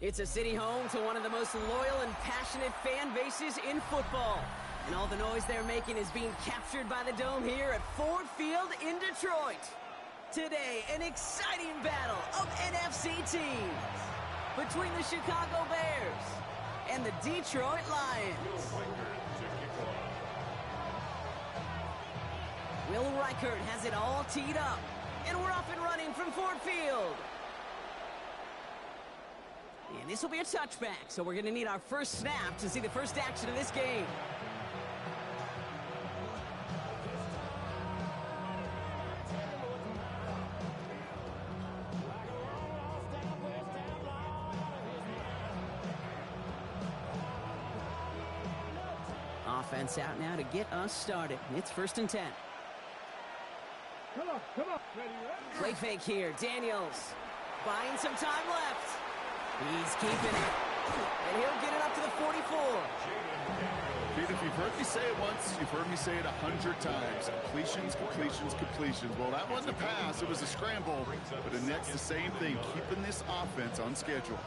It's a city home to one of the most loyal and passionate fan bases in football. And all the noise they're making is being captured by the Dome here at Ford Field in Detroit. Today, an exciting battle of NFC teams between the Chicago Bears and the Detroit Lions. Will Reichert has it all teed up, and we're up and running from Ford Field. And this will be a touchback, so we're going to need our first snap to see the first action of this game. Offense out now to get us started. It's 1st and 10. Come on. Play fake here. Daniels buying some time left. He's keeping it. And he'll get it up to the 44. Pete, if you've heard me say it once, you've heard me say it 100 times. Completions. Well, that wasn't a pass. It was a scramble. But the net's the same thing, keeping this offense on schedule.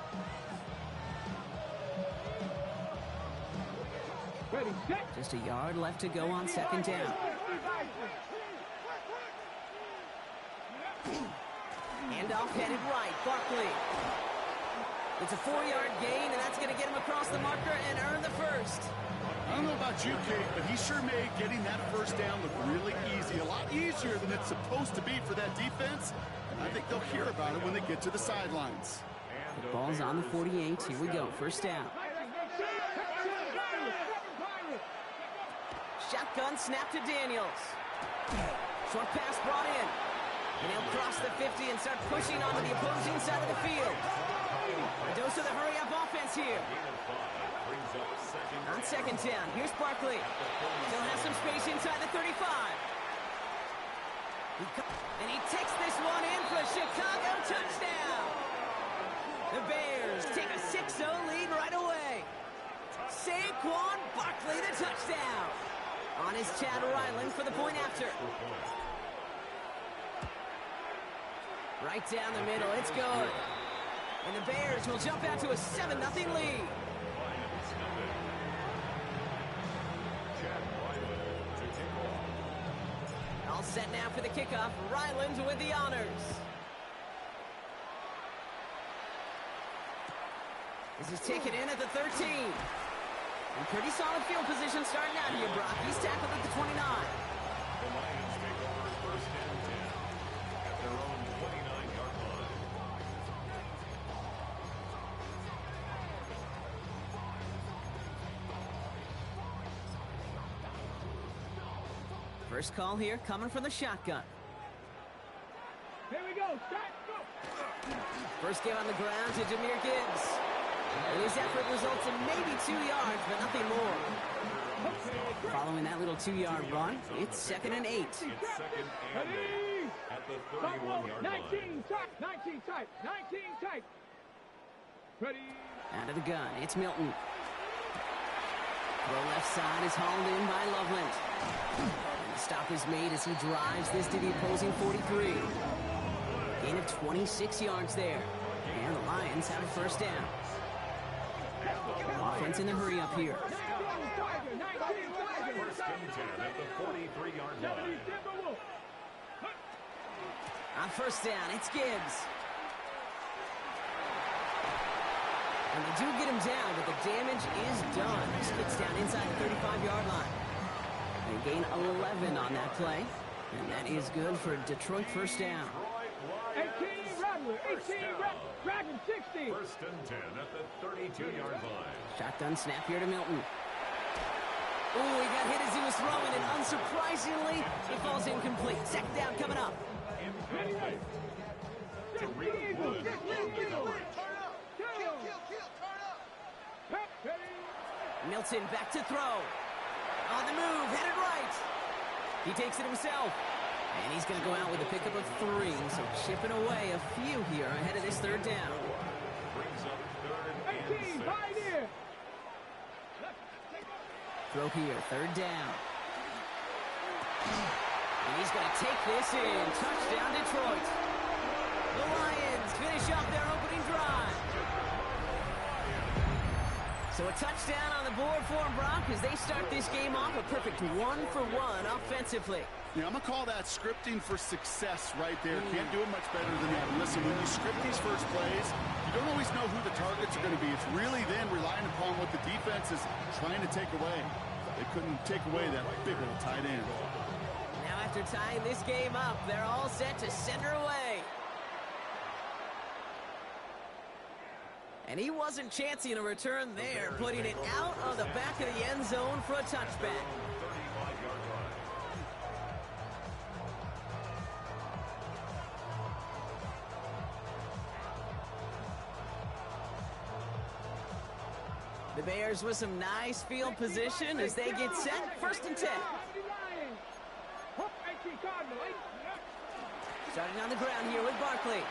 Just a yard left to go on 2nd down. Handoff headed right. Barkley. It's a 4-yard gain, and that's going to get him across the marker and earn the first. I don't know about you, Kate, but he sure made getting that first down look really easy. A lot easier than it's supposed to be for that defense. And I think they'll hear about it when they get to the sidelines. The ball's on the 48. Here we go. 1st down. Shotgun snap to Daniels. Short pass brought in. And he'll cross the 50 and start pushing onto the opposing side of the field. A dose of the hurry-up offense here. On 2nd down, here's Barkley. Still has some space inside the 35. And he takes this one in for a Chicago touchdown. The Bears take a 6-0 lead right away. Saquon Barkley, the touchdown. On is Chad Ryland for the point after. Right down the middle, it's good. And the Bears will jump out to a 7-0 lead. All set now for the kickoff. Ryland with the honors. This is taken in at the 13. And pretty solid field position starting out here, Brock. He's tackled at the 29. The Lions take over 1st and 10 at their own 29-yard line. First call here coming from the shotgun. Here we go. Start. Go. First give on the ground to Jahmyr Gibbs. And his effort results in maybe 2 yards, but nothing more. Following that little 2-yard run, it's 2nd and 8. It's 2nd and 8 at the 31-yard line. 19 tight. Ready. Out of the gun, it's Milton. The left side is hauled in by Loveland. And the stop is made as he drives this to the opposing 43. Gain of 26 yards there. And the Lions have a 1st down. Offense in the hurry up here. 1st and 10 at the 43-yard line. On 1st down, it's Gibbs. And they do get him down, but the damage is done. He gets down inside the 35-yard line. They gain 11 on that play. And that is good for Detroit 1st down. 18 Rattler. 60. 1st and 10 at the 32-yard line. Shotgun snap here to Milton. Oh, he got hit as he was throwing, and unsurprisingly, it falls incomplete. 2nd down coming up. Incomplete. Tariq Woods. Milton back to throw. On the move, headed right. He takes it himself. And he's going to go out with a pickup of 3, so chipping away a few here ahead of this 3rd down. Brings up 3rd and 6. Throw here, 3rd down. And he's going to take this in. Touchdown, Detroit. The Lions finish off their opening drive. touchdown on the board for them, Brock, as they start this game off a perfect 1-for-1 offensively. Yeah, I'm going to call that scripting for success right there. Can't do it much better than that. And listen, when you script these first plays, you don't always know who the targets are going to be. It's really then relying upon what the defense is trying to take away. They couldn't take away that big old tight end. Now after tying this game up, they're all set to send her away. And he wasn't chancing a return there, putting it out on the back of the end zone for a touchback. The Bears with some nice field position as they get set. 1st and 10. Starting on the ground here with Barkley.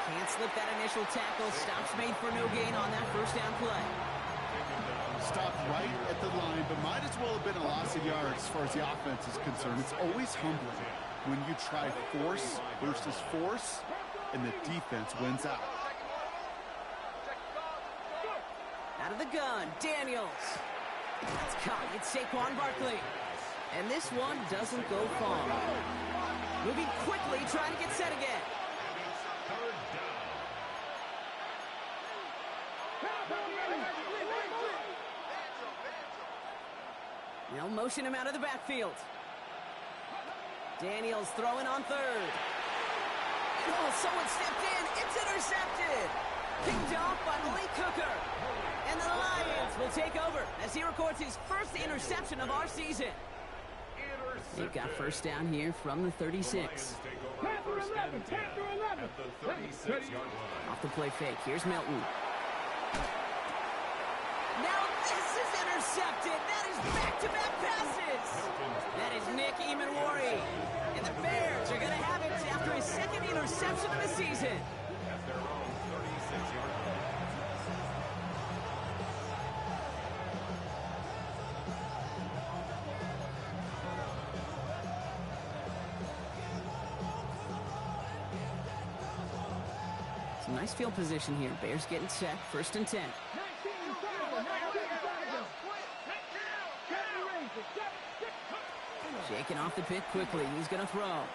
Can't slip that initial tackle. Stops made for no gain on that first down play. Stopped right at the line, but might as well have been a loss of yards as far as the offense is concerned. It's always humbling when you try force versus force, and the defense wins out. Out of the gun, Daniels. That's caught. It's Saquon Barkley. And this one doesn't go far. Moving quickly, trying to get set again. They'll motion him out of the backfield. Daniels throwing on 3rd. Oh, someone stepped in. It's intercepted. Picked off by Malik Hooker. And the Lions will take over as he records his first interception of our season. They've got first down here from the 36. Off the play fake. Here's Milton. Now this is intercepted. That is back-to-back passes. That is Nick Emanwari. And the Bears are going to have it after his 2nd interception of the season. Some nice field position here. Bears getting set. 1st and 10. Shaking off the pick quickly. He's going to throw.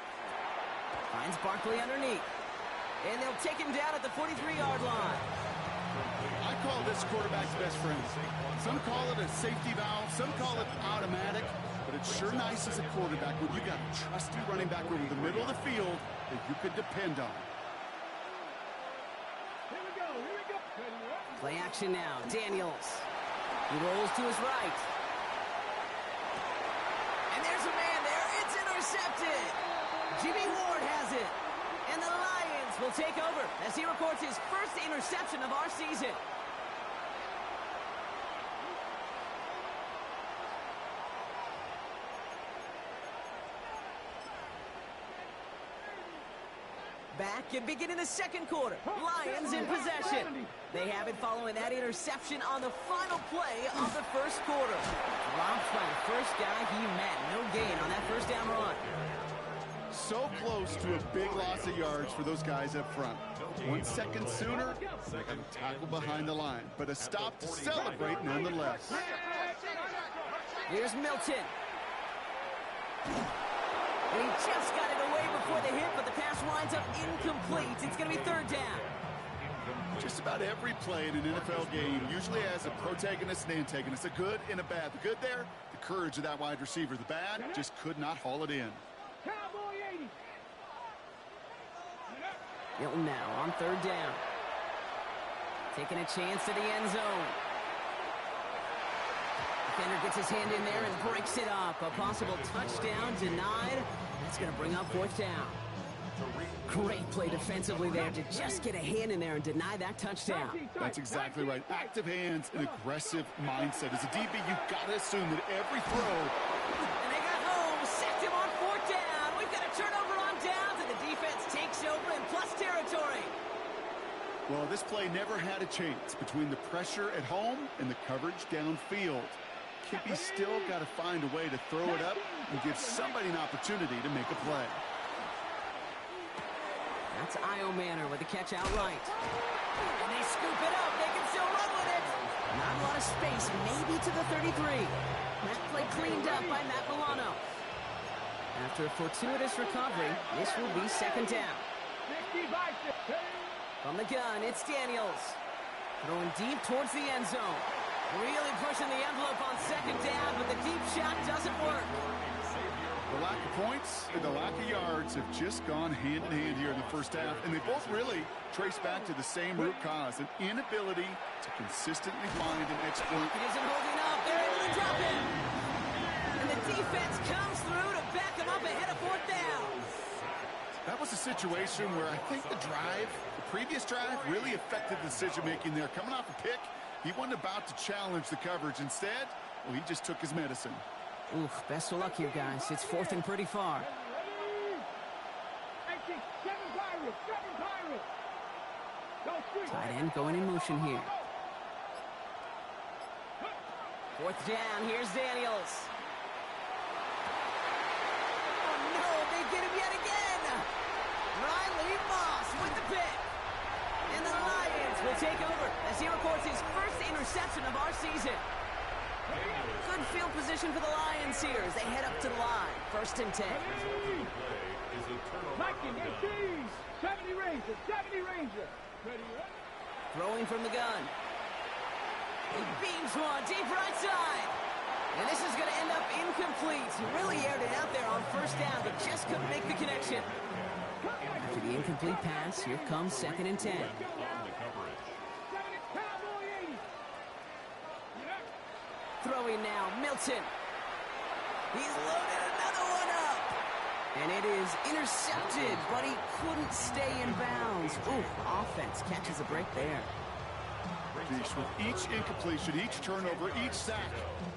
Finds Barkley underneath. And they'll take him down at the 43-yard line. I call this quarterback's best friend. Some call it a safety valve. Some call it automatic. But it's sure nice as a quarterback when you got a trusty running back over the middle of the field that you could depend on. Play action now. Daniels. He rolls to his right. And there's a man there. It's intercepted. Jimmy Ward has it. And the Lions will take over as he records his first interception of our season. Back and beginning the 2nd quarter. Lions in possession. They have it following that interception on the final play of the 1st quarter. Dropped by the first guy he met. No gain on that first down run. So close to a big loss of yards for those guys up front. 1 second sooner, they got a tackle behind the line. But a stop to celebrate nonetheless. Here's Milton. And he just got it away before the hit, but the pass winds up incomplete. It's going to be 3rd down. Just about every play in an NFL game usually has a protagonist and antagonist, a good and a bad. The good there, the courage of that wide receiver. The bad, just could not haul it in. Milton now on 3rd down. Taking a chance to the end zone. Defender gets his hand in there and breaks it up. A possible touchdown denied. That's going to bring up 4th down. Great play defensively there to just get a hand in there and deny that touchdown. That's exactly right. Active hands and aggressive mindset. As a DB, you've got to assume that every throw. And they got home, sacked him on 4th down. We've got a turnover on downs, and the defense takes over in plus territory. Well, this play never had a chance between the pressure at home and the coverage downfield. Kippy's still got to find a way to throw it up and give somebody an opportunity to make a play. That's Io Manor with the catch outright. And they scoop it up. They can still run with it. Not to the 33. That play cleaned up by Matt Milano. After a fortuitous recovery, this will be second down. From the gun, it's Daniels. Throwing deep towards the end zone. Really pushing the envelope on second down, but the deep shot doesn't work. The lack of points and the lack of yards have just gone hand in hand here in the first half, and they both really trace back to the same root cause, an inability to consistently find and exploit. It isn't holding up. They're able to drop him. And the defense comes through to back him up ahead of fourth down. That was a situation where I think the previous drive, really affected the decision-making there. Coming off a pick, he wasn't about to challenge the coverage. Instead, well, he just took his medicine. Oof, best of luck here, guys. It's fourth and pretty far. Tight end going in motion here. Fourth down, here's Daniels. Oh no, they get him yet again. Riley Moss with the pick. And the Lions will take over as he records his first interception of our season. Good field position for the Lions here as they head up to the line. First and 10. Viking, 70 Ranger, 70 Ranger. Throwing from the gun. He beams one deep right side. And this is going to end up incomplete. He really aired it out there on first down, but just couldn't make the connection. After the incomplete pass, here comes second and 10. Throwing now, Milton. He's loaded another one up. And it is intercepted, but he couldn't stay in bounds. Ooh, offense catches a break there. With each incompletion, each turnover, each sack,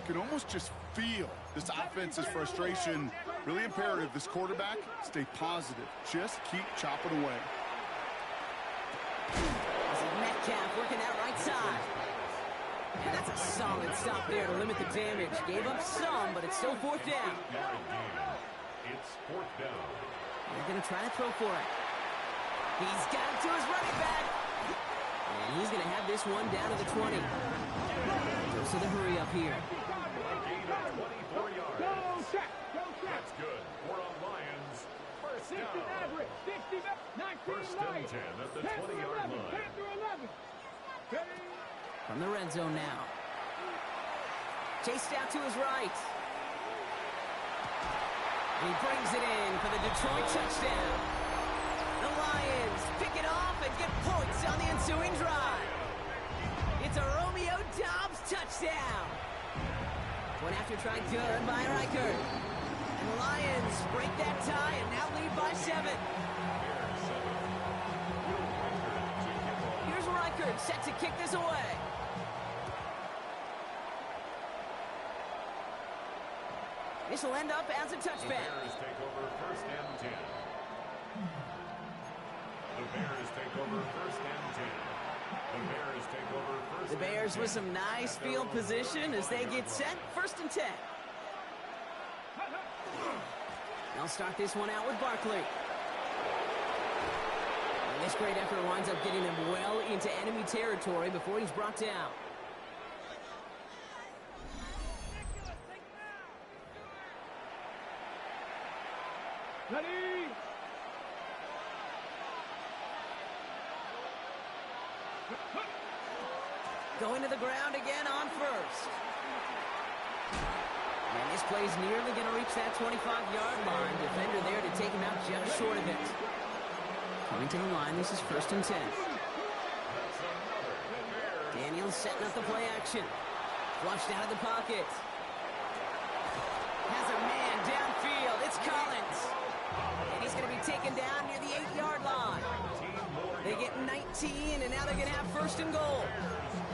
you can almost just feel this offense's frustration. Really imperative, this quarterback, stay positive. Just keep chopping away. This is Metcalf working that right side. And that's a solid stop there to limit the damage. Gave up some, but it's still fourth down. It's fourth down. They're going to try to throw for it. He's got it to his running back. And he's going to have this one down to the 20. Goes to the hurry up here. Gain of 24 yards. That's good. We're on Lions. First down. First and 10 at the 20-yard line. From the red zone now. Chased out to his right. And he brings it in for the Detroit touchdown. The Lions pick it off and get points on the ensuing drive. It's a Romeo Doubs touchdown. One after try good by Riker. And the Lions break that tie and now lead by 7. Here's Riker set to kick this away. This will end up as a touchback. The Bears take over first and 10. The Bears take over first and 10. The Bears take over first. The Bears with some nice field position as they get set. First and 10. They'll start this one out with Barkley. And this great effort winds up getting them well into enemy territory before he's brought down. Ready? Going to the ground again on first. And this play's nearly going to reach that 25-yard line. Defender there to take him out just short of it. Coming to the line, this is first and 10. Daniels setting up the play action. Flushed out of the pocket. Has a man downfield. It's Collins. And he's going to be taken down near the 8-yard line. They get 19, and now they're going to have first and goal.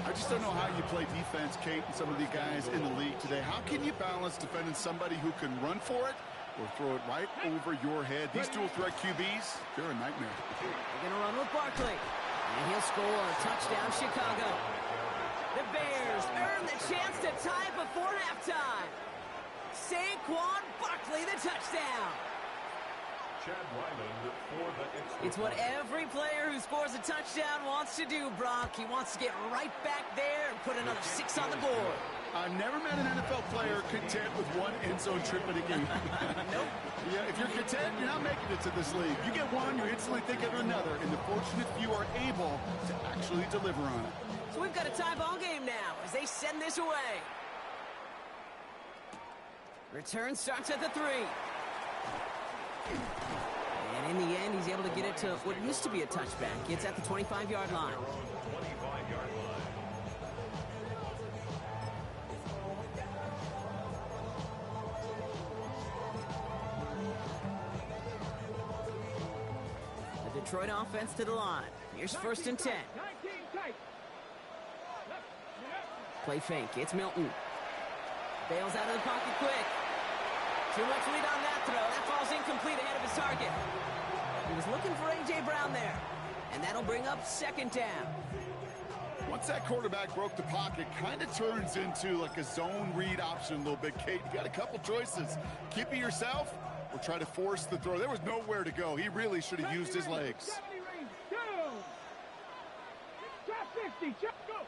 I just don't know how you play defense, Kate, and some of the guys in the league today. How can you balance defending somebody who can run for it or throw it right over your head? These dual threat QBs, they're a nightmare. They're going to run with Barkley. And he'll score a touchdown, Chicago. The Bears earn the chance to tie before halftime. Saquon Barkley, the touchdown. Chad Ryland for the extra It's what point. every player who scores a touchdown wants to do, Brock. He wants to get right back there and put another 6 on the board. I've never met an NFL player content with one end zone trip in a game. Nope. Yeah, if you're content, you're not making it to this league. You get one, you instantly think of another, and the fortunate few are able to actually deliver on it. So we've got a tie ball game now as they send this away. Return starts at the 3. And in the end, he's able to get it to what used to be a touchback. It's at the 25-yard line. 25-yard line. The Detroit offense to the line. Here's 1st and 10. 19 tight. Play fake. It's Milton. Bails out of the pocket quick. Too much lead on that throw. That falls incomplete ahead of his target. He was looking for A.J. Brown there. And that'll bring up 2nd down. Once that quarterback broke the pocket, kind of turns into like a zone read option a little bit, Kate. You got a couple choices. Keep it yourself or try to force the throw. There was nowhere to go. He really should have used his legs. 70 range. Down. Shot 50. Shot go.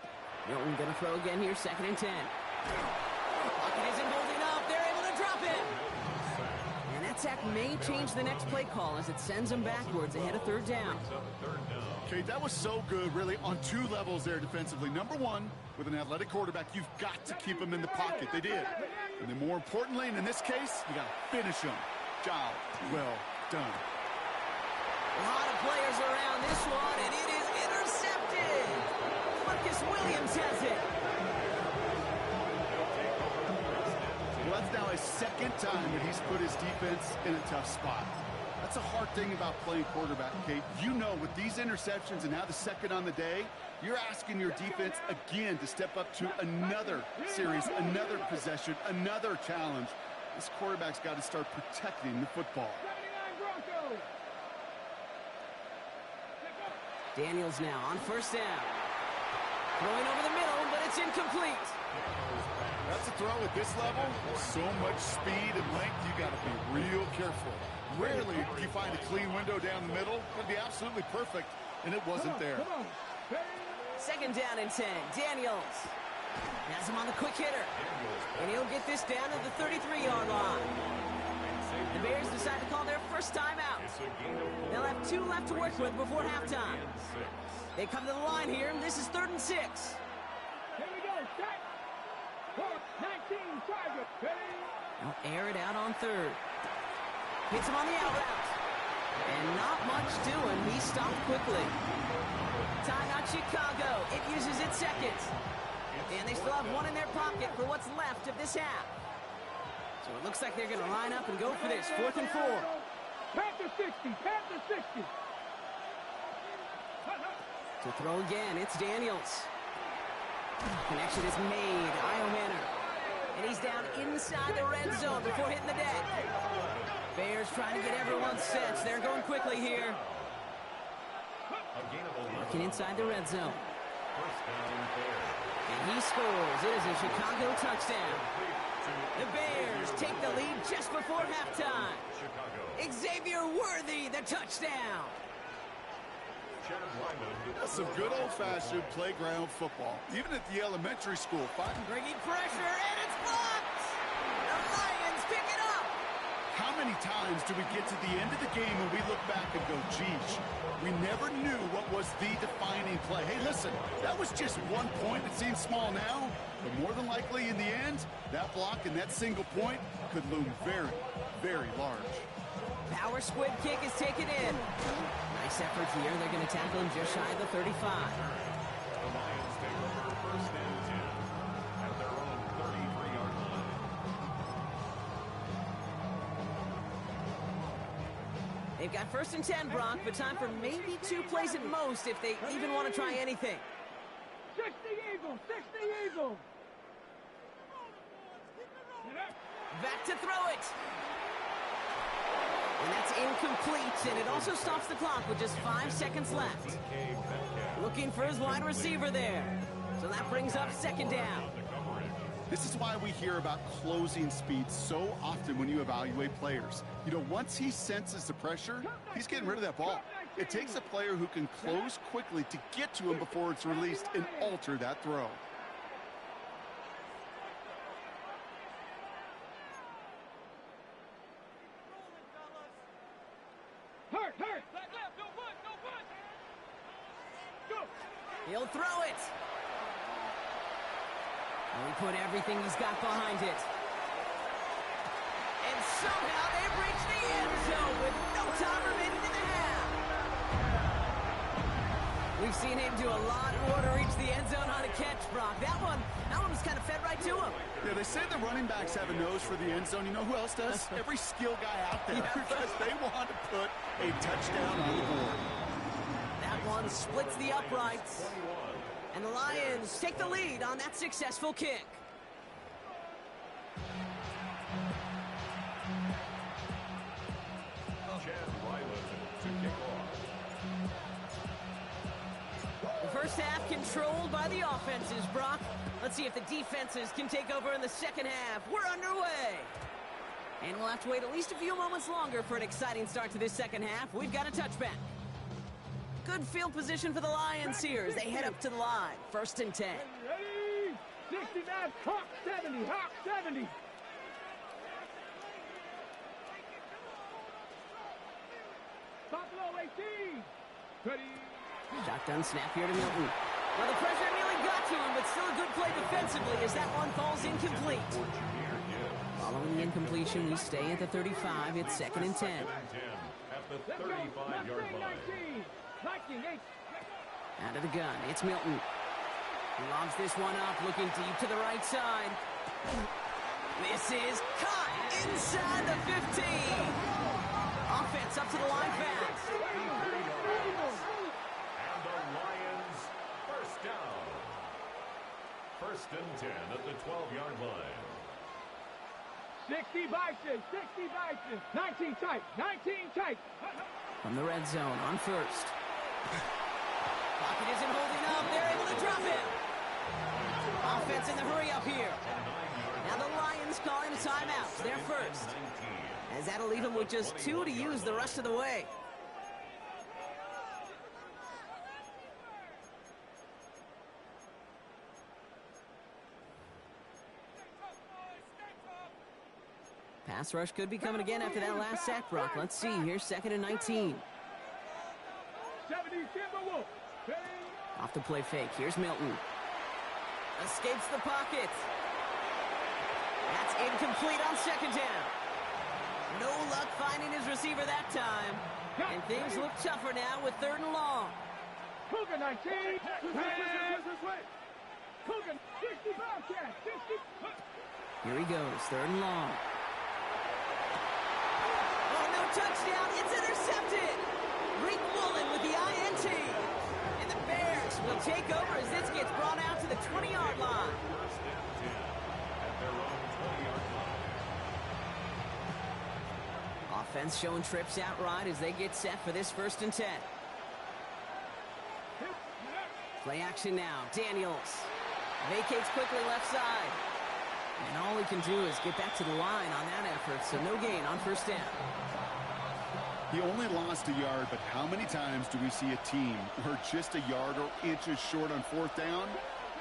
Milton gonna throw again here, 2nd and 10. Pocket isn't holding up. They're able to drop it. And that sack may change the next play call as it sends him backwards ahead of 3rd down. Okay, that was so good, really, on 2 levels there defensively. Number one, with an athletic quarterback, you've got to keep him in the pocket. They did. And then more importantly, and in this case, you got to finish him. Job well done. A lot of players around this one, and it is intercepted. Marcus Williams has it. Well, that's now his 2nd time that he's put his defense in a tough spot. That's a hard thing about playing quarterback, Kate. You know, with these interceptions and now the 2nd on the day, you're asking your defense again to step up to another series, another possession, another challenge. This quarterback's got to start protecting the football. 79 Broncos. Daniels now on 1st down. Throwing over the middle, but it's incomplete. That's a throw at this level. So much speed and length, you got to be real careful. Rarely do you find a clean window down the middle. It'd be absolutely perfect, and it wasn't there. Come on. 2nd down and 10. Daniels has him on the quick hitter. And he'll get this down to the 33-yard line. The Bears decide to call their first timeout. They'll have 2 left to work with before halftime. They come to the line here, and this is 3rd and 6. Here we go. Set. 19 target. Ready. They'll air it out on 3rd. Hits him on the out route. And not much doing. He stopped quickly. Timeout Chicago. It uses its 2nd. And they still have 1 in their pocket for what's left of this half. So it looks like they're going to line up and go for this. 4th and 4. Panther 60. Panther 60. To throw again, it's Daniels. Connection is made. Iohanner. And he's down inside the red zone before hitting the deck. Bears trying to get everyone set. They're going quickly here. Working inside the red zone. And he scores. It is a Chicago touchdown. The Bears take the lead just before halftime. Xavier Worthy, the touchdown. That's some good old-fashioned playground football. Even at the elementary school. Bringing pressure, and it's blocked. The Lions pick it up. How many times do we get to the end of the game and we look back and go, geez, we never knew what was the defining play. Hey, listen, that was just 1 point. It seems small now, but more than likely in the end, that block and that single point could loom very, very large. Power squid kick is taken in. Nice effort here. They're going to tackle him just shy of the 35. The Lions take over 1st and 10 at their own 33-yard line. They've got 1st and 10, Brock, but time for maybe 2 plays at most if they even want to try anything. 60 Eagles. 60 Eagles. Back to throw it. And that's incomplete, and it also stops the clock with just 5 seconds left. Looking for his wide receiver there. So that brings up 2nd down. This is why we hear about closing speed so often when you evaluate players. You know, once he senses the pressure, he's getting rid of that ball. It takes a player who can close quickly to get to him before it's released and alter that throw. Hurt! Back left, no push! Go! He'll throw it. And he put everything he's got behind it. And somehow they've reached the end zone with no time remaining in the half. We've seen him do a lot more to reach the end zone on a catch, Brock. That one was kind of fed right to him. Yeah, they say the running backs have a nose for the end zone. You know who else does? Every skill guy out there, because they want to put a touchdown on the board. That one splits the uprights. And the Lions take the lead on that successful kick. The first half controlled by the offenses, Brock. Let's see if the defenses can take over in the second half. We're underway. And we'll have to wait at least a few moments longer for an exciting start to this second half. We've got a touchback. Good field position for the Lions here as they head up to the line. 1st and 10. Ready? 69, Hawk 70, Hawk 70. Buffalo 18. Ready? Shotgun snap here to Milton. Well, the pressure nearly got to him, but still a good play defensively as that one falls incomplete. Following the incompletion, we stay at the 35. It's 2nd and 10. At the 35-yard line. Out of the gun, it's Milton. He lobs this one up, looking deep to the right side. This is caught inside the 15. Offense up to the line fast. And the Lions, first down. 1st and 10 at the 12-yard line. 60 Bison, 19 tight, From the red zone on 1st. Pocket isn't holding up. They're able to drop him. Offense in the hurry up here. Now the Lions calling a timeout. They're first. As that'll leave them with just 2 to use the rest of the way. Pass rush could be coming again after that last sack, Brock. Let's see. Here's 2nd and 19. 70 Timberwolves. Off the play fake. Here's Milton. Escapes the pocket. That's incomplete on 2nd down. No luck finding his receiver that time. And things look tougher now with 3rd and long. Cougar 19. Cougar 60 Bobcat. 60. Here he goes. 3rd and long. Oh, no touchdown. It's intercepted. Rick Woolen with the INT. And the Bears will take over as this gets brought out to the 20-yard line. 1st and 10 at their own 20-yard line. Offense showing trips outright as they get set for this 1st and 10. Play action now. Daniels vacates quickly left side. And all he can do is get back to the line on that effort, so no gain on 1st down. He only lost a yard, but how many times do we see a team where just a yard or inches short on 4th down?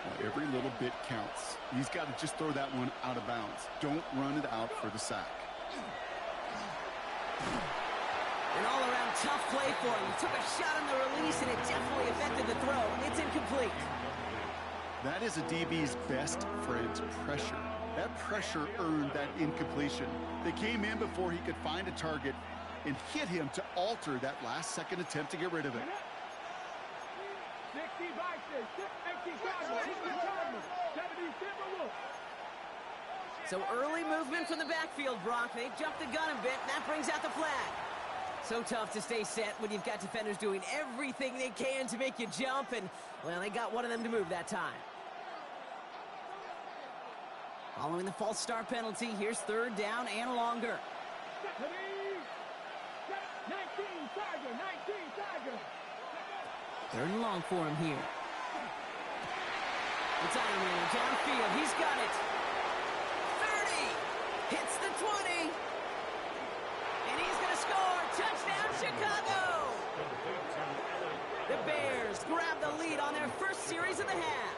Well, every little bit counts. He's got to just throw that one out of bounds. Don't run it out for the sack. An all-around tough play for him. He took a shot on the release, and it definitely affected the throw. It's incomplete. That is a DB's best friend, pressure. That pressure earned that incompletion. They came in before he could find a target and hit him to alter that last-second attempt to get rid of it. 60 Bison, 80 Cardinals, 70 Timberwolves. So early movement from the backfield, Brock. They jumped the gun a bit, and that brings out the flag. So tough to stay set when you've got defenders doing everything they can to make you jump, and, well, they got one of them to move that time. Following the false start penalty, here's 3rd down and longer. 19 Tiger. 3rd and long for him here. It's Ironman downfield. He's got it. Hits the 20. And he's going to score. Touchdown, Chicago. The Bears grab the lead on their first series of the half.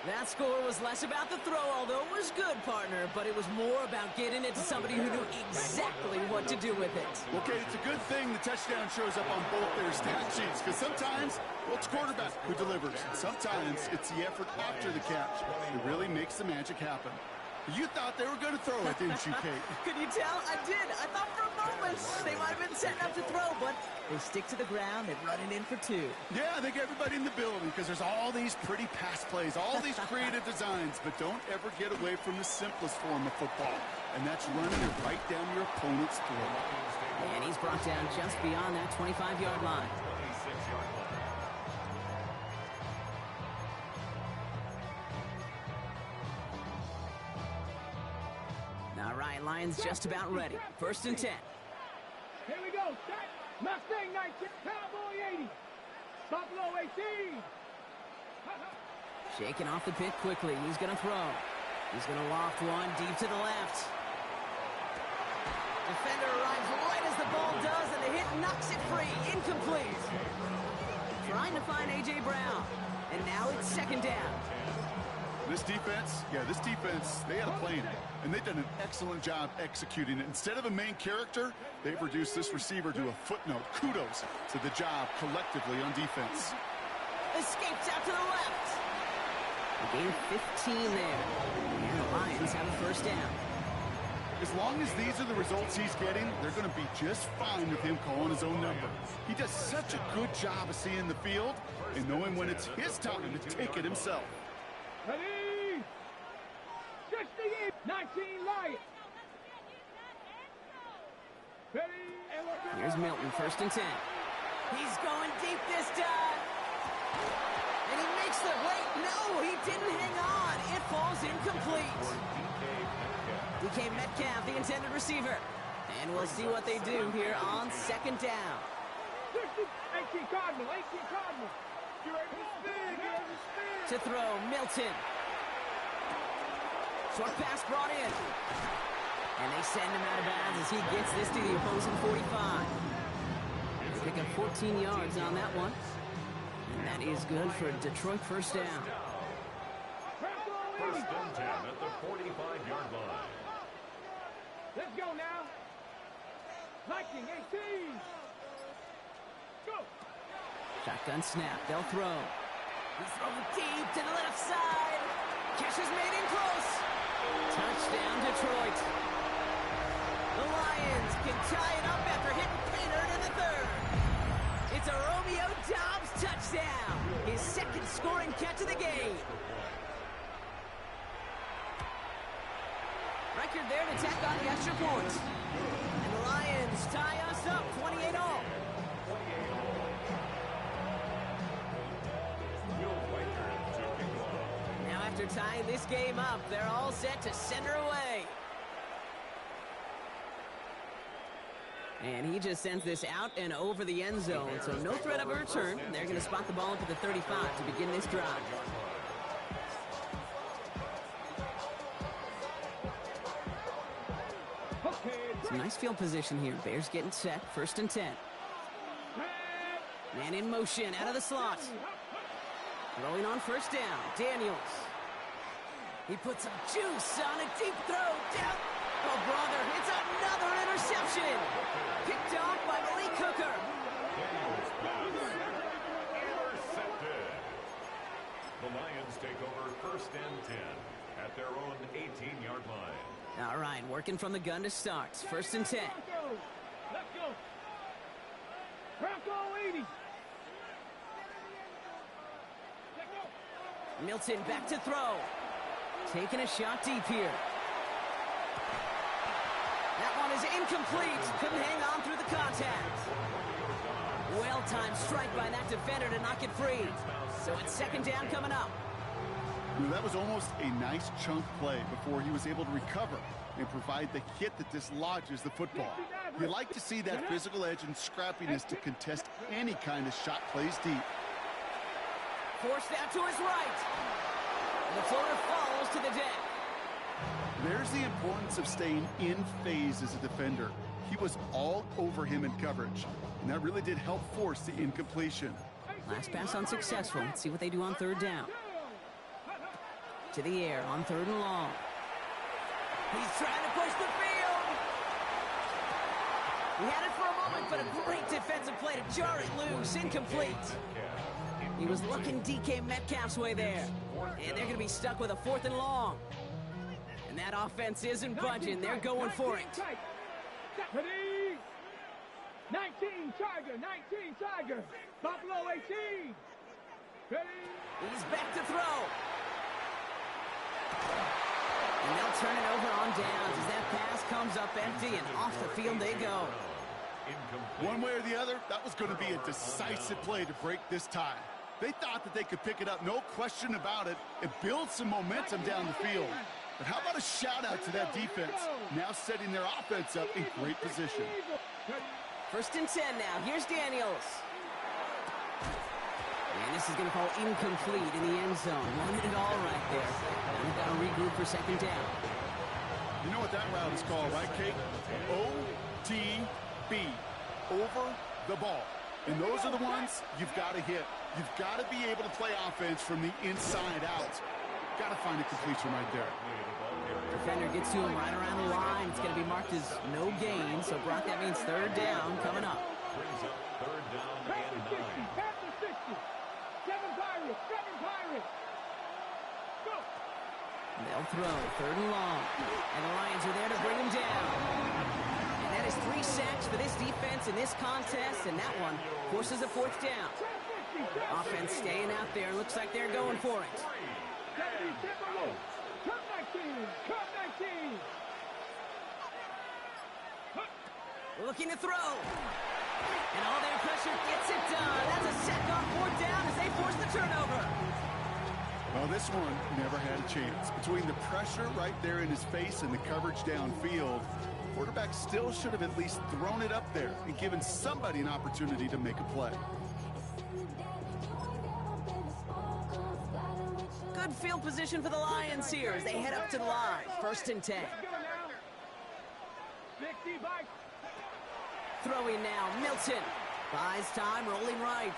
That score was less about the throw, although it was good, partner, but it was more about getting it to somebody who knew exactly what to do with it. Okay, it's a good thing the touchdown shows up on both their stat sheets, because sometimes, well, it's quarterback who delivers, and sometimes it's the effort after the catch that really makes the magic happen. You thought they were going to throw it, didn't you, Kate? Could you tell? I did. I thought for a moment they might have been setting up to throw, but they stick to the ground and run it in for 2. Yeah, I think everybody in the building, because there's all these pretty pass plays, all these creative designs, but don't ever get away from the simplest form of football, and that's running it right down your opponent's throat. And he's brought down just beyond that 25-yard line. All right, Lions just about ready. 1st and 10. Here we go. Set. Mustang 19. Cowboy 80. Buffalo 18. Shaking off the pit quickly. He's going to throw. He's going to loft one deep to the left. Defender arrives right as the ball does, and the hit knocks it free. Incomplete. Trying to find A.J. Brown. And now it's 2nd down. This defense, they had a plan, and they've done an excellent job executing it. Instead of a main character, they've reduced this receiver to a footnote. Kudos to the job collectively on defense. Escapes out to the left. They gain 15 there. And the Lions have a 1st down. As long as these are the results he's getting, they're going to be just fine with him calling his own number. He does such a good job of seeing the field and knowing when it's his time to take it himself. Ready? 68. 19 Lions. Ready? Here's Milton, 1st and 10. He's going deep this time. And he makes the wait. No, he didn't hang on. It falls incomplete. DK Metcalf, the intended receiver. And we'll see what they do here on 2nd down. 18 Cardinal. 18 Cardinal. You're able to spin. You're able to spin. To throw, Milton. Short pass brought in. And they send him out of bounds as he gets this to the opposing 45. They pick up 14 yards on that one. And that is good for a Detroit 1st down. 1st and 10 at the 45-yard line. Let's go now. Viking 18. Go. Shotgun snap. They'll throw. He's thrown deep to the left side. Catch is made in close. Touchdown, Detroit. The Lions can tie it up after hitting Painter in the 3rd. It's a Romeo Doubs touchdown. His 2nd scoring catch of the game. Record there to tack on the extra point. And the Lions tie us up 28-all. Now after tying this game up, they're all set to send her away. And he just sends this out and over the end zone, so no threat of a return. They're going to spot the ball up at the 35 to begin this drive. Some nice field position here. Bears getting set. 1st and 10. Man in motion out of the slot. Throwing on 1st down. Daniels. He puts some juice on a deep throw. Down. Oh, brother. It's another interception. Picked off by Malik Hooker. Intercepted. The Lions take over 1st and 10 at their own 18-yard line. All right, working from the gun to start. 1st and 10. Let's go. Bronco 80. Let's go. Milton back to throw. Taking a shot deep here. That one is incomplete. Couldn't hang on through the contact. Well-timed strike by that defender to knock it free. So it's 2nd down coming up. That was almost a nice chunk play before he was able to recover and provide the hit that dislodges the football. You like to see that physical edge and scrappiness to contest any kind of shot plays deep. Forced out to his right. And the floater falls to the deck. There's the importance of staying in phase as a defender. He was all over him in coverage, and that really did help force the incompletion. Last pass unsuccessful. Let's see what they do on third down. To the air on third and long. He's trying to push the field. He had it for a moment, but a great defensive play to jar it loose. Incomplete. He was looking DK Metcalf's way there. And they're going to be stuck with a 4th and long. And that offense isn't budging. They're going for it. 19 Tiger, 19 Tiger. Buffalo 18. Ready? He's back to throw. And they'll turn it over on downs as that pass comes up empty, and off the field they go. One way or the other, that was going to be a decisive play to break this tie. They thought that they could pick it up, no question about it, and build some momentum down the field. But how about a shout-out to that defense, now setting their offense up in great position. 1st and 10 now. Here's Daniels. And this is going to fall incomplete in the end zone. Wanted it all right there. And they've got to regroup for 2nd down. You know what that route is called, right, Kate? OTB, over the ball. And those are the ones you've got to hit. You've got to be able to play offense from the inside out. Got to find a completion right there. Defender gets to him right around the line. It's going to be marked as no gain. So, Brock, that means 3rd down coming up. Brings up 3rd down and 9. Pass to 60. 7 Pirates. 7 Pirates. Go. They'll throw 3rd and long. And the Lions are there to bring him down. And that is 3 sacks for this defense in this contest. And that one forces a 4th down. Offense staying out there. Looks like they're going for it. Cup 19. Cup 19. Looking to throw. And all their pressure gets it done. That's a sack on 4th down as they force the turnover. Well, this one never had a chance. Between the pressure right there in his face and the coverage downfield, quarterback still should have at least thrown it up there and given somebody an opportunity to make a play. Good field position for the Lions here as they head up to the line. 1st and 10. Throwing now, Milton. Buys time, rolling right.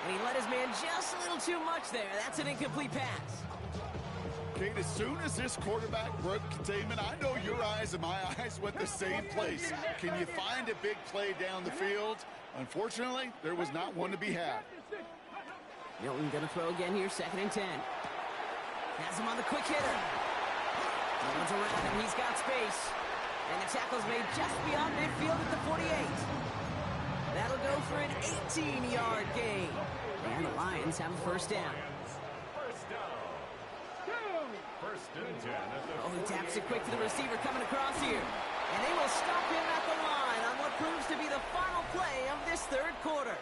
And he let his man just a little too much there. That's an incomplete pass. Kate, as soon as this quarterback broke containment, I know your eyes and my eyes went the same place. Can you find a big play down the field? Unfortunately, there was not one to be had. Milton gonna throw again here, 2nd and 10. Has him on the quick hitter. No one's around him, he's got space. And the tackle's made just beyond midfield at the 48. That'll go for an 18-yard gain. And the Lions have a 1st down. First down. 1st and 10 at the Oh, he taps it quick to the receiver coming across here. And they will stop him at the line on what proves to be the final play of this 3rd quarter.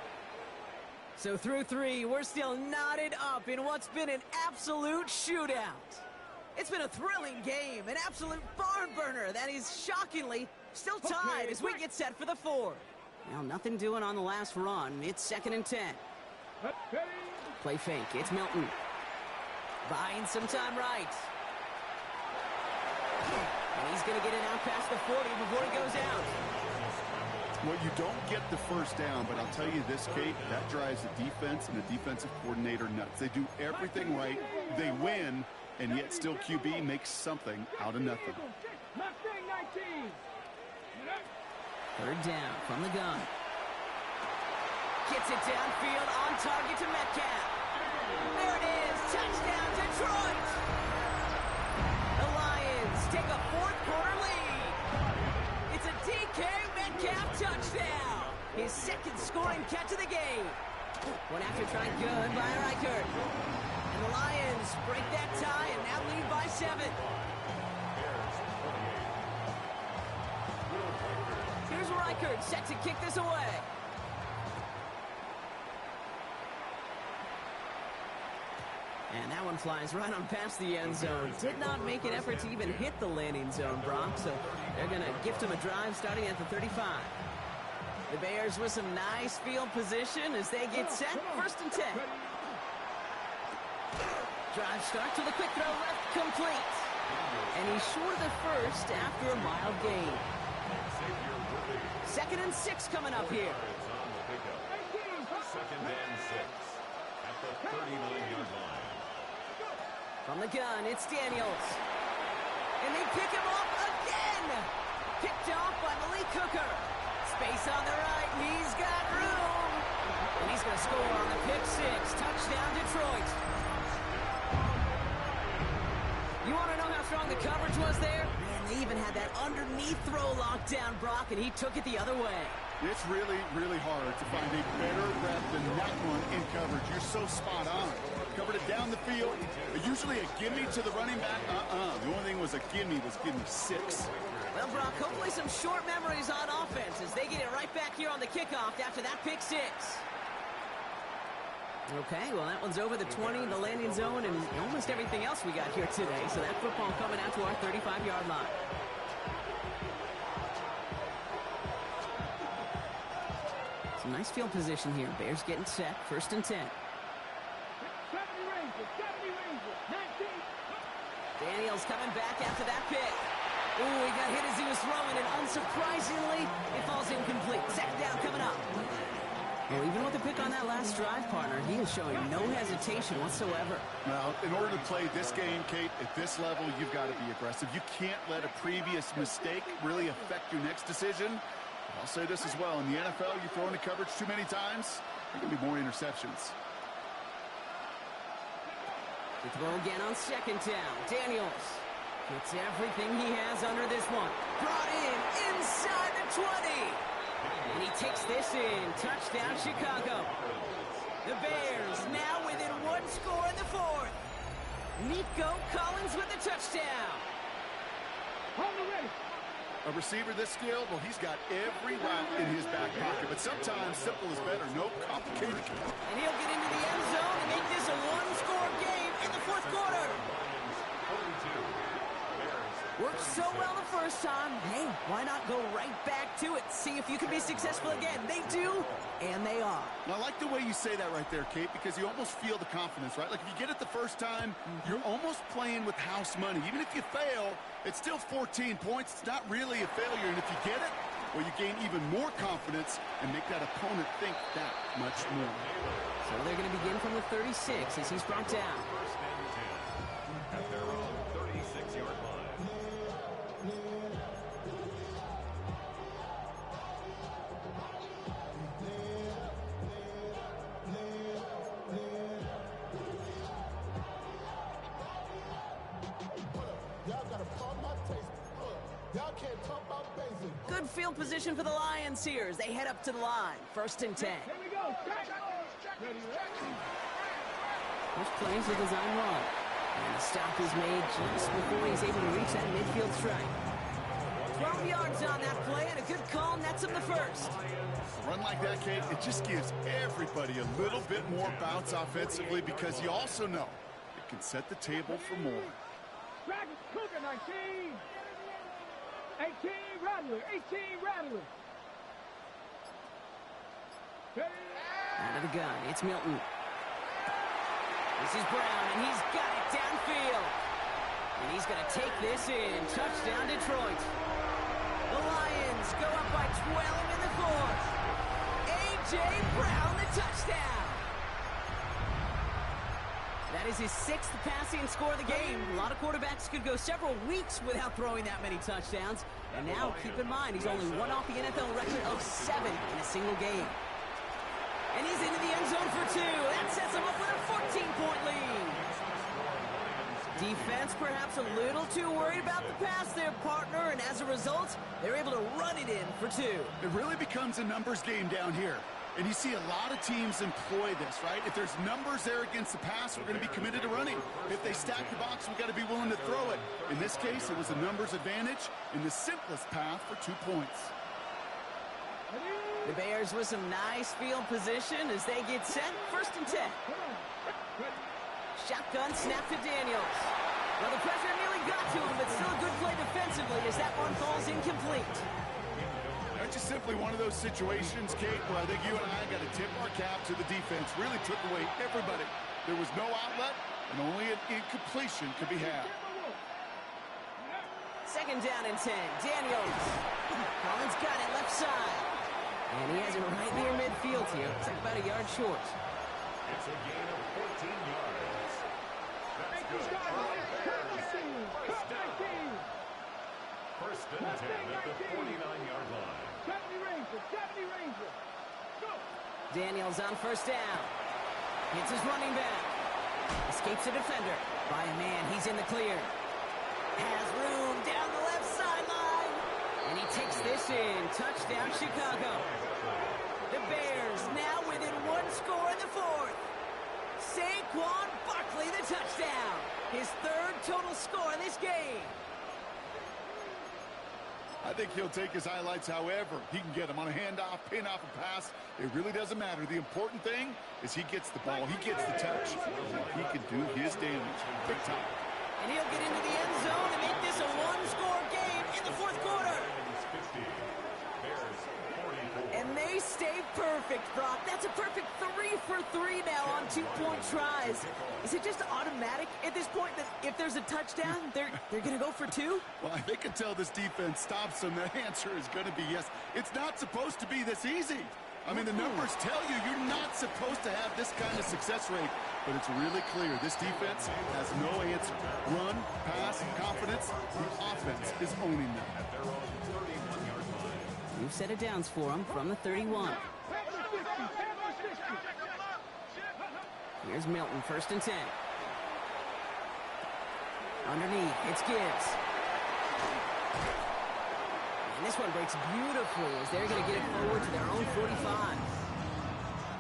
So through 3, we're still knotted up in what's been an absolute shootout. It's been a thrilling game, an absolute barn burner that is shockingly still tied as we get set for the 4th. Now, nothing doing on the last run. It's 2nd and 10. Play fake. It's Milton. Buying some time right. And he's going to get it out past the 40 before he goes out. Well, you don't get the 1st down, but I'll tell you this, Kate, that drives the defense and the defensive coordinator nuts. They do everything right. They win. And yet still QB makes something out of nothing. 3rd down from the gun. Gets it downfield on target to Metcalf. There it is. Touchdown, Detroit. The Lions take a 4th quarter lead. It's a DK Metcalf touchdown. His 2nd scoring catch of the game. One after try good by Reichert. And the Lions break that tie and now lead by 7. Here's Reichert set to kick this away. And that one flies right on past the end zone. Did not make an effort to even hit the landing zone, Brock. So they're going to gift him a drive starting at the 35. The Bears with some nice field position as they get set. 1st and 10. Drive start to the quick throw left, complete. And he's short of the first after a mild gain. 2nd and 6 coming up here. Second and 6 at the 39-yard line. From the gun, it's Daniels. And they pick him off again. Picked off by Malik Hooker. Space on the right. He's got room. And he's going to score on the pick 6. Touchdown, Detroit. You want to know how strong the coverage was there? Man, they even had that underneath throw locked down, Brock, and he took it the other way. It's really, really hard to find a better rep than that one in coverage. You're so spot on. Covered it down the field. Usually a gimme to the running back. The only thing was a gimme 6. Well, Brock, hopefully some short memories on offense as they get it right back here on the kickoff after that pick 6. Okay, well, that one's over the 20, the landing zone, and almost everything else we got here today. So that football coming out to our 35-yard line. Some nice field position here. Bears getting set. 1st and 10. 70 Rangers, 19. Daniels coming back after that pick. Ooh, he got hit as he was throwing, and unsurprisingly, it falls incomplete. 2nd down coming up. Well, even with the pick on that last drive, partner, he is showing no hesitation whatsoever. Well, in order to play this game, Kate, at this level, you've got to be aggressive. You can't let a previous mistake really affect your next decision. I'll say this as well. In the NFL, you throw into coverage too many times, there are going to be more interceptions. The throw again on 2nd down. Daniels gets everything he has under this one. Brought in inside the 20. And he takes this in. Touchdown, Chicago. The Bears now within 1 score in the 4th. Nico Collins with the touchdown. Hold it ready. A receiver this skilled, well, he's got every route in his back pocket. But sometimes simple is better. No complicated. And he'll get into the end zone and make this a 1-score game in the 4th quarter. Worked so well the first time. Hey, why not go right back to it? See if you can be successful again. They do, and they are. Well, I like the way you say that right there, Kate, because you almost feel the confidence, right? Like if you get it the first time, you're almost playing with house money. Even if you fail, it's still 14 points. It's not really a failure. And if you get it, well, you gain even more confidence and make that opponent think that much more. So they're going to begin from the 36 as he's brought down. 1st and 10 at their own 36-yard line. Good field position for the Lions here as they head up to the line. 1st and 10. Here we go. Ready. First plays a design run. And the stop is made just before he's able to reach that midfield strike. 12 yards on that play, and a good call nets him the 1st. A run like that, Kate, it just gives everybody a little bit more bounce offensively because you also know it can set the table for more. Dragons, Cougar, 19. 18, Rattler. 18, Rattler. Out of the gun, it's Milton. This is Brown, and he's got it downfield. And he's going to take this in. Touchdown, Detroit. The Lions go up by 12 in the 4th. A.J. Brown, the touchdown. That is his 6th passing score of the game. A lot of quarterbacks could go several weeks without throwing that many touchdowns. And now, keep in mind, he's only one off the NFL record of 7 in a single game. And he's into the end zone for 2. That sets him up with a 14-point lead. Defense perhaps a little too worried about the pass there, partner. And as a result, they're able to run it in for 2. It really becomes a numbers game down here. And you see a lot of teams employ this, right? If there's numbers there against the pass, we're going to be committed to running. If they stack the box, we've got to be willing to throw it. In this case, it was a numbers advantage in the simplest path for 2 points. The Bears with some nice field position as they get set. 1st and 10. Shotgun snap to Daniels. Well, the pressure nearly got to him, but still a good play defensively as that one falls incomplete. That's just simply one of those situations, Kate, where I think you and I got to tip our cap to the defense. Really took away everybody. There was no outlet, and only an incompletion could be had. Second down and 10. Daniels. Collins got it left side. And he has it right near midfield here. It's like about a yard short. It's a gain of 14 yards. That's good. First and 10 at the 49-yard line. 70 Rangers. Go. Daniels on first down. Hits his running back. Escapes a defender. By a man, he's in the clear. Has room down the left sideline. And he takes this in. Touchdown, Chicago. The Bears now within one score in the fourth. Saquon Barkley, the touchdown. His third total score in this game. I think he'll take his highlights however he can get them on a handoff, pin off a pass. It really doesn't matter. The important thing is he gets the ball, he gets the touch. He can do his damage big time. And he'll get into the end zone and make this a one-score game in the fourth quarter. And they stay perfect, Brock. That's a perfect 3 for 3 now on 2-point tries. Is it just automatic at this point that if there's a touchdown, they're going to go for 2? Well, if they can tell this defense stops them, the answer is going to be yes. It's not supposed to be this easy. I mean, the numbers tell you you're not supposed to have this kind of success rate, but it's really clear this defense has no answer. Run, pass, confidence, the offense is owning them. New set of downs for him from the 31. Here's Milton, first and 10. Underneath, it's Gibbs. And this one breaks beautifully as they're going to get it forward to their own 45.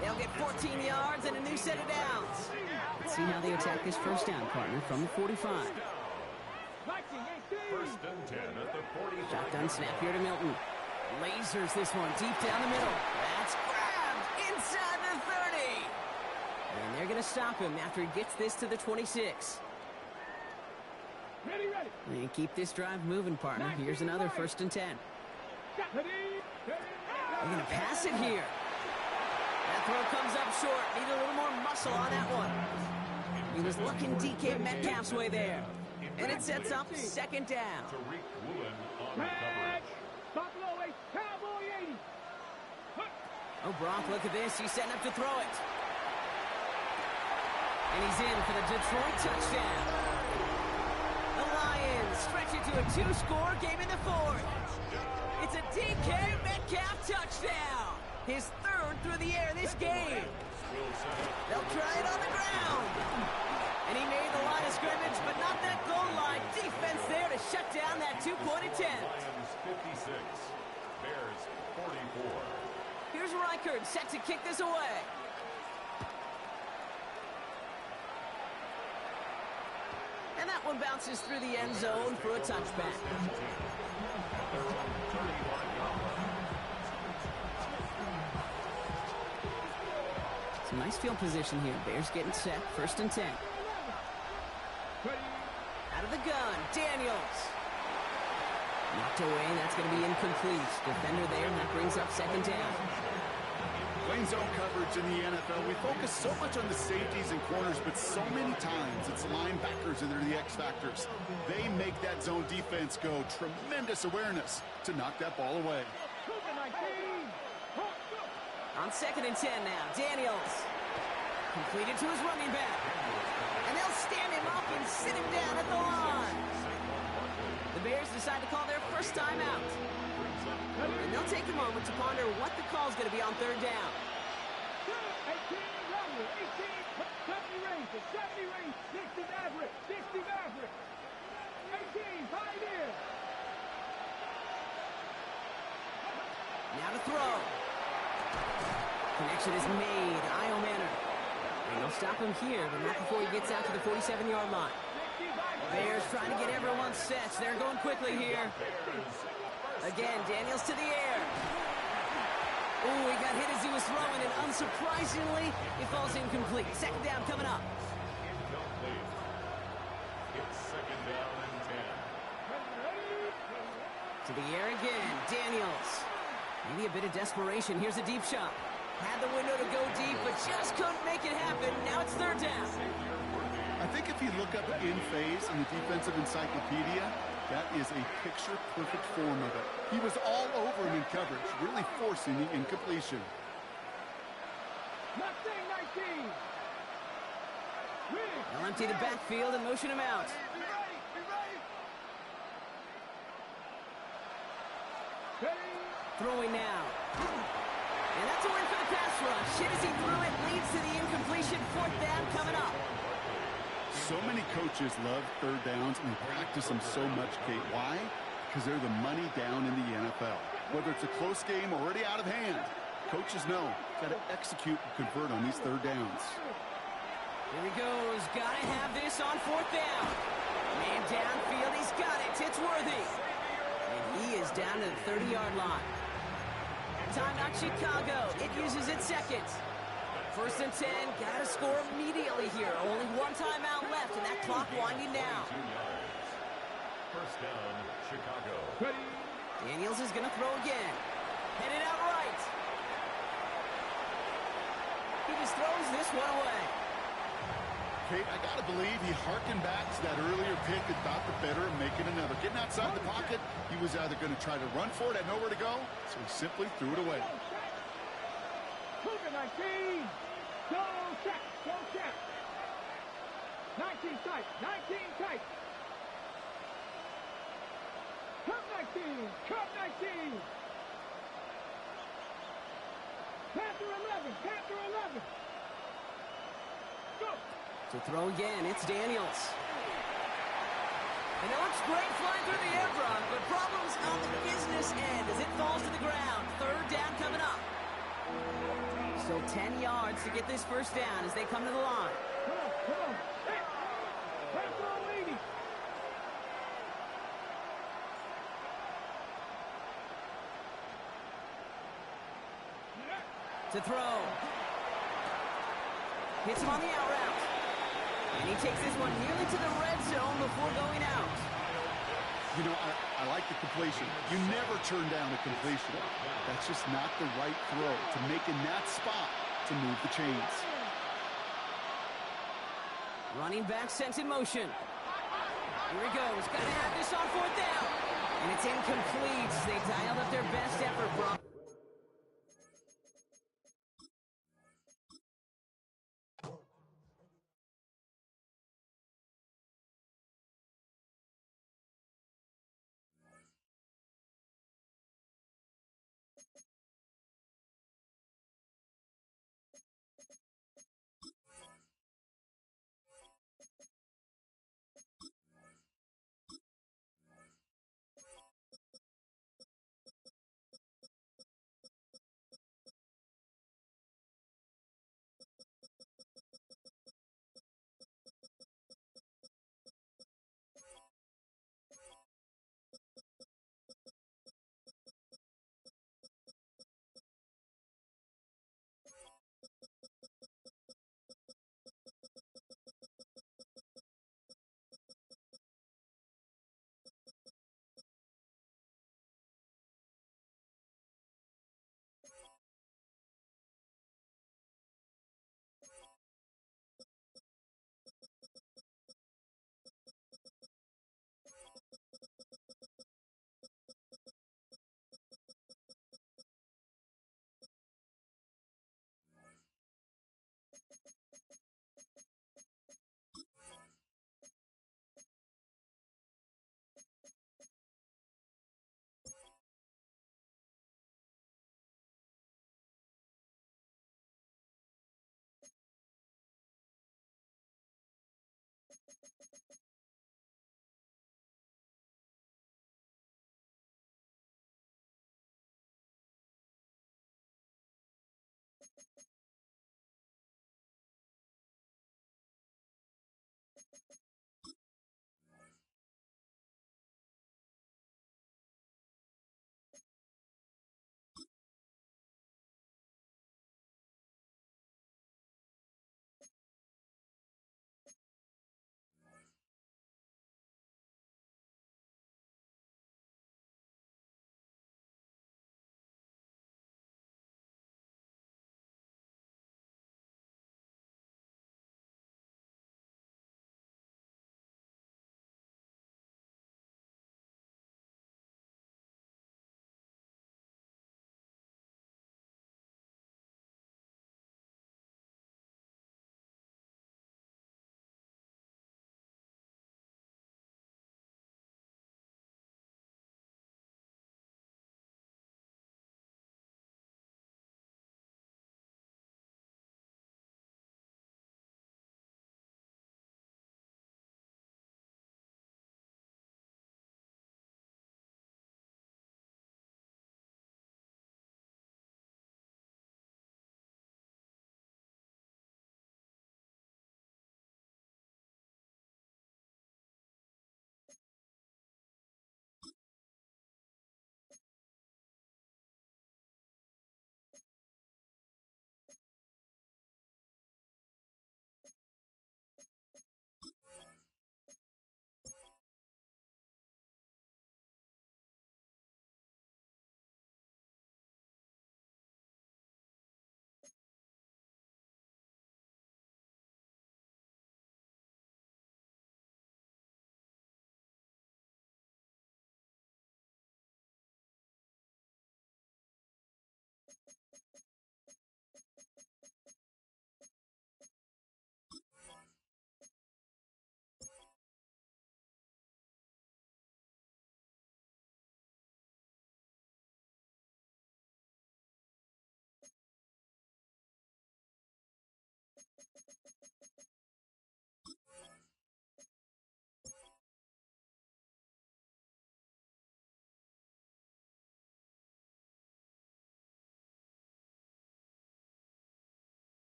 They'll get 14 yards and a new set of downs. Let's see how they attack this first down, partner, from the 45. First and 10 at the 45. Shotgun snap here to Milton. Lasers this one deep down the middle. That's grabbed inside the 30. And they're going to stop him after he gets this to the 26. Ready. And keep this drive moving, partner. Here's another first and 10. They're going to pass it here. That throw comes up short. Need a little more muscle on that one. He was looking DK Metcalf's way there. And it sets up second down. Tariq Woolen on the coverage. Buffalo 8, Cowboy 80. Oh, Brock, look at this. He's setting up to throw it. And he's in for the Detroit touchdown. The Lions stretch it to a 2-score game in the fourth. It's a DK Metcalf touchdown. His third through the air this game. They'll try it on the ground. And he made the line of scrimmage, but not that goal line. Defense there to shut down that 2-point attempt. Lions 56, Bears 44. Here's Reichard set to kick this away. And that one bounces through the end zone for a touchback. Some nice field position here. Bears getting set. First and 10. Out of the gun, Daniels. Knocked away, and that's going to be incomplete. Defender there, and that brings up second down. Playing zone coverage in the NFL, we focus so much on the safeties and corners, but so many times it's linebackers that are the X factors. They make that zone defense go. Tremendous awareness to knock that ball away. On second and 10 now, Daniels. Completed to his running back. And they'll stand him up and sit him down at the line. The Bears decide to call their first timeout. And they'll take a moment to ponder what the call is going to be on third down. 18 Rangers, 70 Rangers, 60 Mavericks. 18, Pioneer. Now to throw. Connection is made. Io Manor. And they'll stop him here, but not before he gets out to the 47-yard line. Bears trying to get everyone set. They're going quickly here. Again, Daniels to the air. Ooh, he got hit as he was throwing, and unsurprisingly, it falls incomplete. Second down coming up. Incomplete. It's second down and 10. To the air again, Daniels. Maybe a bit of desperation. Here's a deep shot. Had the window to go deep, but just couldn't make it happen. Now it's third down. I think if you look up in phase in the defensive encyclopedia, That is a picture-perfect form of it. He was all over him in coverage, really forcing the incompletion. Mustang 19. They'll empty the backfield and motion him out. Throwing now. And that's a win for the pass rush. Hit as he threw it, leads to the incompletion. 4th down coming up. So many coaches love third downs and practice them so much, Kate. Why? Because they're the money down in the NFL. Whether it's a close game or already out of hand, coaches know got to execute and convert on these third downs. Here he goes. Gotta have this on 4th down. Man downfield. He's got it. It's Worthy. And he is down to the 30-yard line. Timeout Chicago. It uses its second. 1st and 10. Gotta score immediately here. Only one timeout left, and that clock winding down. 1st down, Chicago. Daniels is gonna throw again. Headed out right. He just throws this one away. Kate, I got to believe he harkened back to that earlier pick and thought the better of making another. Getting outside the pocket, he was either going to try to run for it, had nowhere to go, so he simply threw it away. Cougar 19. Go check. Go check. 19 tight. 19 tight. Cup 19. Cup 19. Panther 11. Panther 11. Go. To throw again, it's Daniels. And it looks great flying through the air, Brock, but problems on the business end as it falls to the ground. 3rd down coming up. Still 10 yards to get this 1st down as they come to the line. Come on, come on. Hey, Panther on leading. To throw. Hits him on the out route. And he takes this one nearly to the red zone before going out. You know, I like the completion. You never turn down a completion. That's just not the right throw to make in that spot to move the chains. Running back sent in motion. Here he goes. Got to have this on 4th down. And it's incomplete. They dialed up their best effort, Brock.